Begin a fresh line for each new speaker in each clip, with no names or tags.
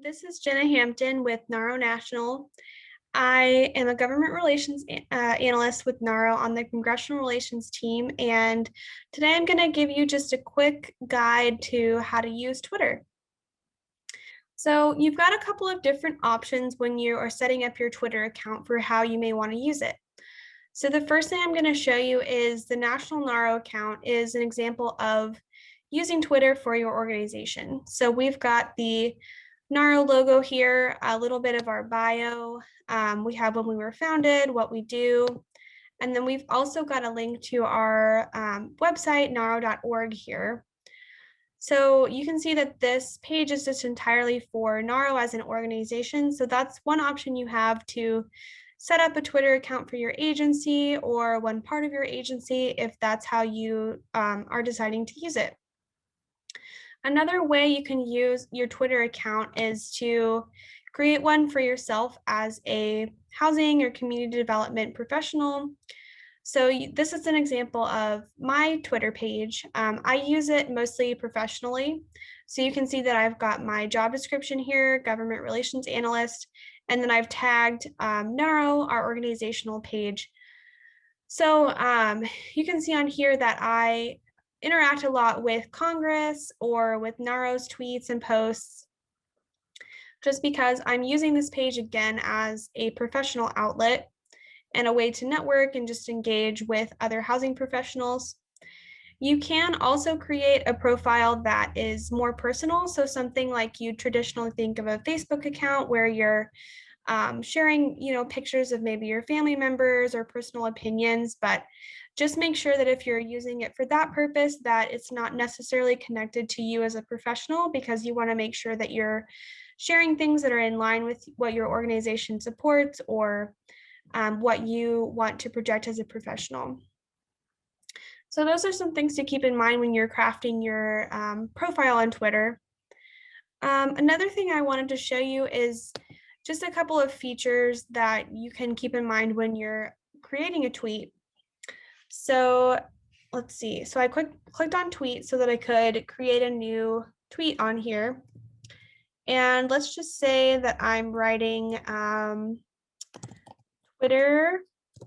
This is Jenna Hampton with NAHRO National. I am a government relations analyst with NAHRO on the congressional relations team, and today I'm going to give you just a quick guide to how to use Twitter. So you've got a couple of different options when you are setting up your Twitter account for how you may want to use it. So the first thing I'm going to show you is the National NAHRO account is an example of using Twitter for your organization. So we've got the NAHRO logo here, a little bit of our bio. We have when we were founded, what we do, and then we've also got a link to our website, nahro.org here. So you can see that this page is just entirely for NAHRO as an organization. So that's one option you have to set up a Twitter account for your agency or one part of your agency if that's how you are deciding to use it. Another way you can use your Twitter account is to create one for yourself as a housing or community development professional. So this is an example of my Twitter page. I use it mostly professionally. So you can see that I've got my job description here, government relations analyst, and then I've tagged NAHRO, our organizational page. So you can see on here that I interact a lot with Congress or with NAHRO's tweets and posts, just because I'm using this page again as a professional outlet and a way to network and just engage with other housing professionals. You can also create a profile that is more personal. So something like you traditionally think of a Facebook account where you're sharing, pictures of maybe your family members or personal opinions, but just make sure that if you're using it for that purpose, that it's not necessarily connected to you as a professional, because you want to make sure that you're sharing things that are in line with what your organization supports or what you want to project as a professional. So those are some things to keep in mind when you're crafting your profile on Twitter. Another thing I wanted to show you is just a couple of features that you can keep in mind when you're creating a tweet. So let's see. So I clicked on tweet so that I could create a new tweet on here. And let's just say that I'm writing Twitter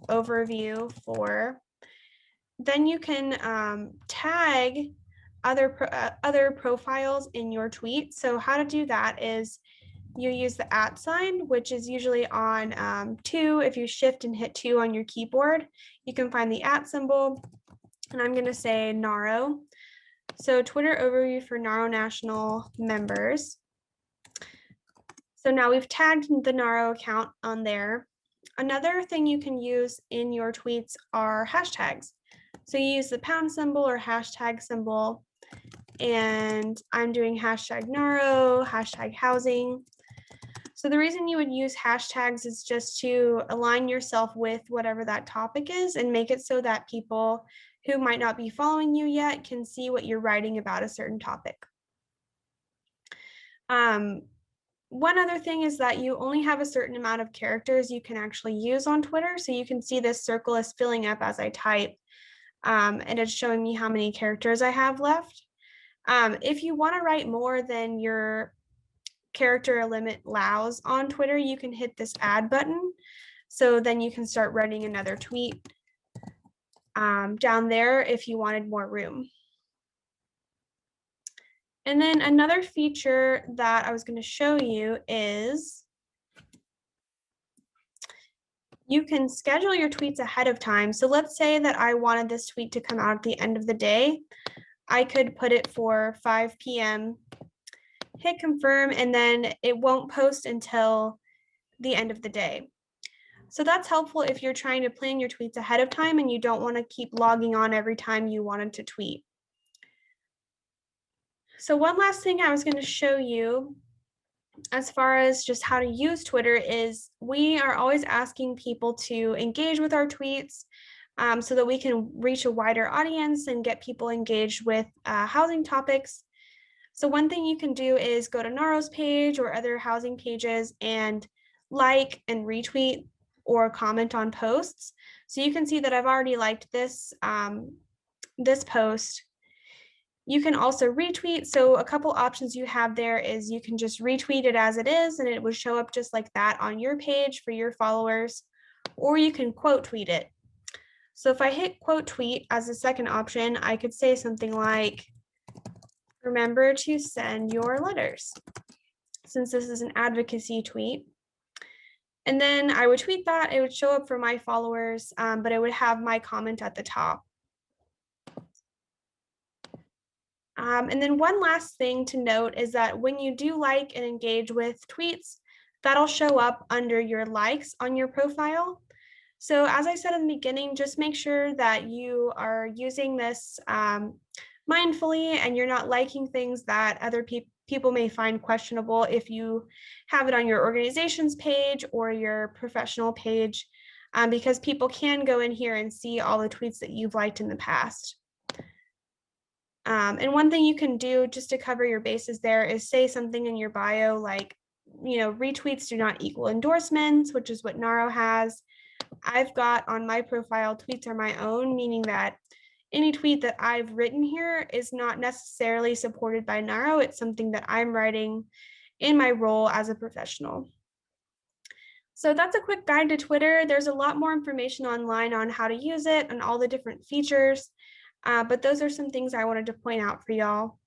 overview for, then you can tag other profiles in your tweet. So how to do that is you use the @ sign, which is usually on 2. If you shift and hit 2 on your keyboard, you can find the @ symbol. And I'm going to say NAHRO. So Twitter overview for NAHRO National members. So now we've tagged the NAHRO account on there. Another thing you can use in your tweets are hashtags. So you use the # symbol or hashtag symbol, and I'm doing #NAHRO, #housing. So the reason you would use hashtags is just to align yourself with whatever that topic is and make it so that people who might not be following you yet can see what you're writing about a certain topic. One other thing is that you only have a certain amount of characters you can actually use on Twitter. So you can see this circle is filling up as I type, and it's showing me how many characters I have left. If you want to write more than your character limit allows on Twitter, you can hit this add button. So then you can start writing another tweet down there if you wanted more room. And then another feature that I was going to show you is you can schedule your tweets ahead of time. So let's say that I wanted this tweet to come out at the end of the day. I could put it for 5 p.m., hit confirm, and then it won't post until the end of the day. So that's helpful if you're trying to plan your tweets ahead of time and you don't want to keep logging on every time you wanted to tweet. So one last thing I was going to show you as far as just how to use Twitter is we are always asking people to engage with our tweets so that we can reach a wider audience and get people engaged with housing topics. So one thing you can do is go to NAHRO's page or other housing pages and like and retweet or comment on posts. So you can see that I've already liked this, this post. You can also retweet. So a couple options you have there is you can just retweet it as it is and it would show up just like that on your page for your followers, or you can quote tweet it. So if I hit quote tweet as a second option, I could say something like, remember to send your letters, since this is an advocacy tweet. And then I would tweet that, it would show up for my followers, but it would have my comment at the top. And then one last thing to note is that when you do like and engage with tweets, that'll show up under your likes on your profile. So as I said in the beginning, just make sure that you are using this mindfully and you're not liking things that other people may find questionable if you have it on your organization's page or your professional page, because people can go in here and see all the tweets that you've liked in the past. And one thing you can do just to cover your bases there is say something in your bio like, retweets do not equal endorsements, which is what NAHRO has. I've got on my profile, tweets are my own, meaning that any tweet that I've written here is not necessarily supported by NAHRO. It's something that I'm writing in my role as a professional. So that's a quick guide to Twitter. There's a lot more information online on how to use it and all the different features. But those are some things I wanted to point out for y'all.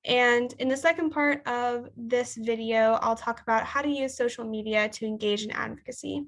And in the second part of this video, I'll talk about how to use social media to engage in advocacy.